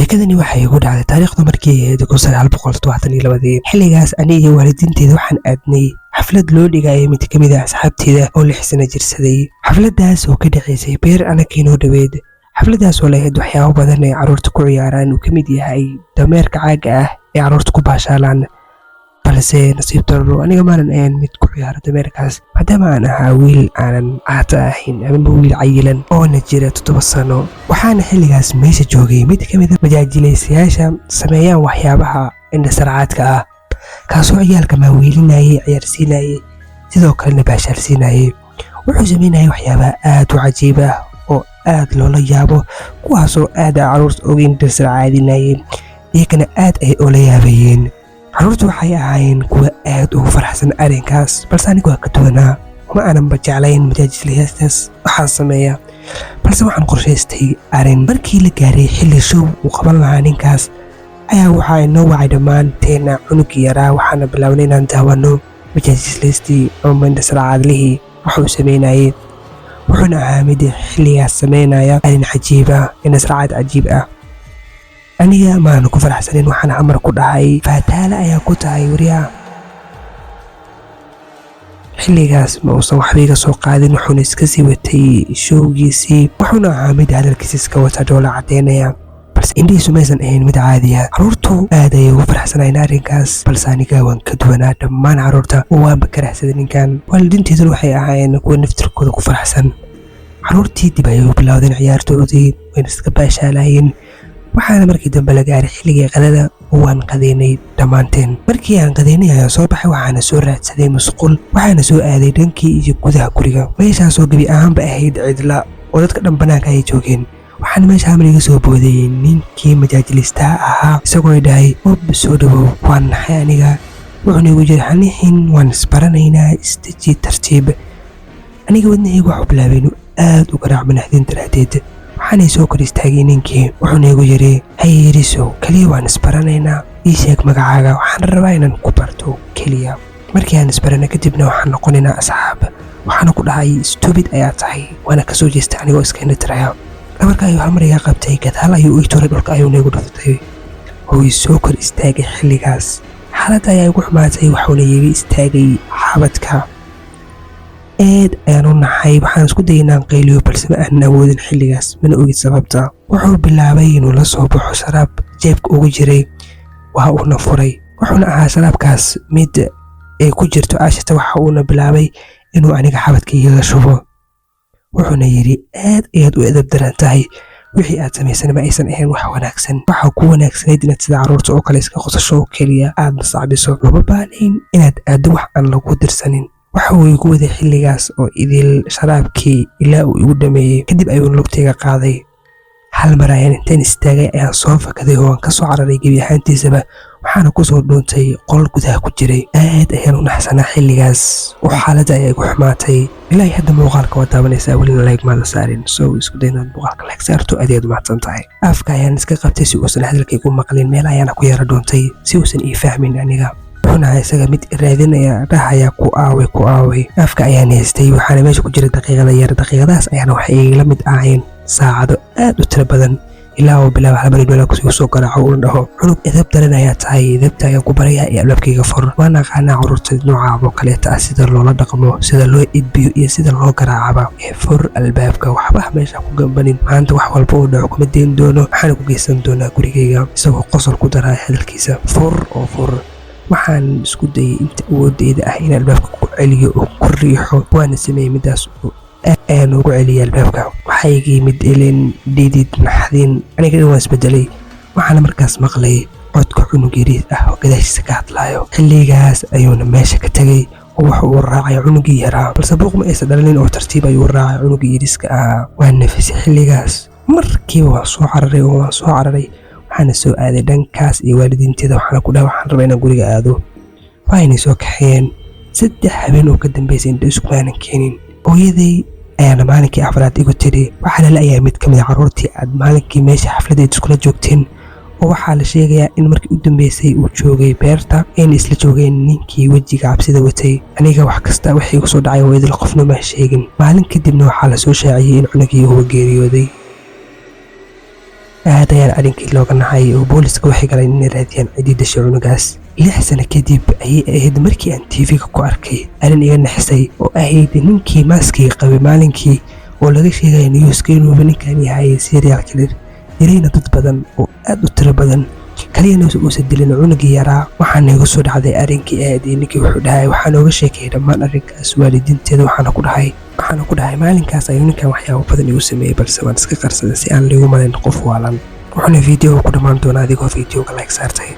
sheekadani waxay igu dhacday taariikhdu markii ahayd 1972 xilligaas aniga iyo waalidiinteeda waxaan aadnay xaflad loo dhigayay mid ka mid ah asxaabteeda oo 6 sano jirsaday. xafladaas oo ka dhaceysay beer anakiinoo dhaweed. xafladaas oo lahayd waxyaabo badan ay carruurta ku ciyaaraan uu ka mid yahay dameerka caaga ah ee carruurta ku baashaalaan, balse nasiib darro aniga maanan ahayn mid ku ciyaara dameerkaas maadaama aan ahaa wiil aanan caata ahayn ama wiil cayilan oo na jira 7 sano. waxaana xilligaas meesha joogay mid ka mid ah majaajilaysayaasha sameeyaan waxyaabaha indhasarcaadka ah, kaasoo ciyaalka maaweelinayay, ciyaarsiinayay, sidoo kalena baashaalsiinayay. wuxuu sameynayay waxyaabaha aad u cajiib ah oo aad loola yaabo, kuwaasoo aad carruurta uga indhasarcaadinayeen, iyagana aad ay ula yaabayeen. carruurtu waxay ahaayeen kuwa aad ugu faraxsan arrinkaas, balse anigu waa ka duwanaa. ma aananba jeclayn majaajilayaashaas waxaan sameeya, balse waxaan qorshaystay arrin. markii la gaaray xilli show uu qaban lahaa ninkaas ayaa waxaa inoo wacay dhammaanteena cunugii yaraa, waxaana bilaabnay inaan daawano majaajilaystii ama indhasarcaadlihii waxa uu sameynayay. wuxuuna ahaa mid xilligaas sameynaya arrin cajiib ah, indhasarcaad cajiib ah. aniga maanu ku faraxsanin, waxaan amar ku dhahay faataale ayaa ku tahay wariyaha. xilligaas ma uusan waxba iga soo qaadin, wuxuuna iska sii watay showgiisii. wuxuuna ahaa mid hadalkiisa iska wata dhoola caddeynaya, balse indhihiisu maysan ahayn mid caadiya. carruurtu aad ayay ugu faraxsanayn arrinkaas, balse aniga waan ka duwanaa dhammaan carruurta oo waanba ka raxsaday ninkan. waalidiinteeduna waxay ahaayeen kuwa naftirkooda ku faraxsan. carruurtii dib ayay u bilowdeen ciyaartoodii, wayna iska baashaalayeen. waxaana markii dambe la gaaray xilligii qadada oo waan qadeynay dhammaanteen. markii aan qadeynay ayaan soo baxay, waxaana soo raadsaday musqul, waxaana soo aaday dhankii iyo gudaha guriga. meeshaasoo gebi ahaanba ahayd cidla oo dadka dhan banaanka ay joogeen. waxaana meesha amar iga soo boodayay ninkii majaajilistaa ahaa, isagoo ay dhahay ob soo dhawow. waan naxay aniga, wuxuuna igu jiri xaniixin, waan isbaranaynaa, istaji tartiib. aniga wadnahaygu waxu bilaabay inuu aad u garaaco naxdin daraaddeed. waxaanay soo kor istaagay ninkii, wuxuuna igu yidhi hayirisow, keliya waan isbaranaynaa, ii sheeg magacaaga, waxaan rabaa inaan ku barto keliya. markii aan isbarana kadibna waxaan noqonaynaa asxaab. waxaana ku dhahay stubid ayaa tahay, waana ka soo jeestay anigoo iska indhatiraya. dhabarka ayuu hal mar iga qabtay, gadaal ayuu ii tuuray, dhulka ayuuna igu dhuftay. wuu ii soo kor istaagay. xilligaas xaaladda ayaa igu xumaatay, waxuuna iiga istaagay xabadka. aad ayaan u naxay, waxaan isku dayay inaan qayliyo, balse ma aanan awoodin xilligaas, mana ogid sababta. wuxuu bilaabay inuu la soo baxo sharaab jeebka ugu jiray, waa uuna furay. wuxuuna ahaa sharaabkaas mid ay ku jirto aashita. waxa uuna bilaabay inuu aniga xabadka iiga shubo. wuxuuna yidhi aad ayaad u edab daran tahay, wixii aad samaysana ma aysan ahayn wax wanaagsan. waxaa ku wanaagsanayd inaad sida carruurta oo kale iska qosasho oo keliya aad masacbiso, lama baanayn inaad aaddo wax aan lagu dirsanin. waxa uu igu waday xilligaas oo idil sharaabkii ilaa uu igu dhameeyey. kadib ayuu lugtayga qaaday. hal mar ayaan intaan istaagay ayaan soo fakaday oo aan ka soo cararay gebi ahaantiisaba, waxaana ku soo dhuuntay qol gudaha ku jiray. aad ayaan u naxsanaa xilligaas oo xaaladda ayaa igu xumaatay. ilaahay hadda muuqaalka waa daawanaysaa, welina like maada saarin, soo isku day inaad muuqaalka like saarto, aad ayaad u mahadsan tahay. afka ayaan iska qabtay si uusan hadalka igu maqlin, meel ayaana ku yara dhuuntay si uusan ii fahmin aniga. wuxuuna isaga mid raadinaya, dhahaya ku aaway. afka ayaan haystay, waxaana meesha ku jira daqiiqada yar. daqiiqadaas ayaana waxay igala mid ahayn saacado aad u tiro badan, ilaa uu bilaabo halmar inuu kusii soo garaaco uuna dhaho cunug edab daran ayaa tahay, edabta ayaan ku barayaa ee albaabkayga fur. waan aqaanaa carruurta noocaab oo kaleeta ah, sida loola dhaqmo, sida loo edbiyo iyo sida loo garaacaba. ee fur albaabka, waxba meesha ku gambanin. maanta wax walba uu dhaco kuma dayn doono, waxaana ku geysan doonaa gurigayga. isagoo qosol ku daraya hadalkiisa, fur oo fur. waxaan isku dayay inta awoodeyda ah in albaabka ku celiyo oo ku riixo, waana sameeyey midaas aan ugu celiyay albaabka. waxaa iga yimid ilin, dhidid, naxdin, anigana waan isbedelay. waxaana markaas maqlay codka cunug yariis ah oo gadaashiisa ka hadlaayo. xilligaas ayuuna meesha ka tegay oo waxa uu raacay cunugii yaraa, balse buuq ma aysan dhalinin oo tartiib ayuu raacay cunugii yariiska ahaa. waan nafisay xilligaas. markiiba waan soo cararay. waxaana soo aaday dhankaas iyo waalidiinteeda. waxaana ku dhahay waxaan rabaa inaan guriga aado. waxaynay soo kaxeeyeen. 3 habeen oo ka dambaysay indho iskumaanan keenin. hooyaday ayaana maalinkii afraad igu tiri waxaa lala ayaa mid ka mid a carruurtii aad maalinkii meesha xafladeed iskula joogteen. oo waxaa la sheegayaa in markii u dambeysay uu joogay beerta, ayna isla joogeen ninkii wejiga cabsida watay. aniga wax kasta wixii igu soo dhacay oo idil qofna ma sheegin. maalin kadibna waxaa la soo shaaciyey in cunugii uu geeriyooday. aad ayaan arrinkii looga naxay oo booliska waxay galeen inay raadiyaan cidii dhashay cunugaas 6 sano kadib ayay ahayd markii aan TV-ga ku arkay arrin iga naxisay oo ahayd ninkii maaskii qabay maalinkii oo laga sheegay newska inuu ninkan yahay serial killer yarayna dad badan oo aad u tiro badan kaliyana uusan dilin cunugii yaraa waxaana igu soo dhacday arrinkii aad ninkii wuxuu dhahay waxaan ooga sheekay dhammaan arrinkaas waalidiinteeda waxaana ku dhahay maalinkaas ayuu ninkan waxyaabo badan igu sameeyay balse waan iska qarsaday si aan liigu malayn qof waalan waxaana fiidiyowga ku dhammaan doonaa adigoo fiidiyowga like saartay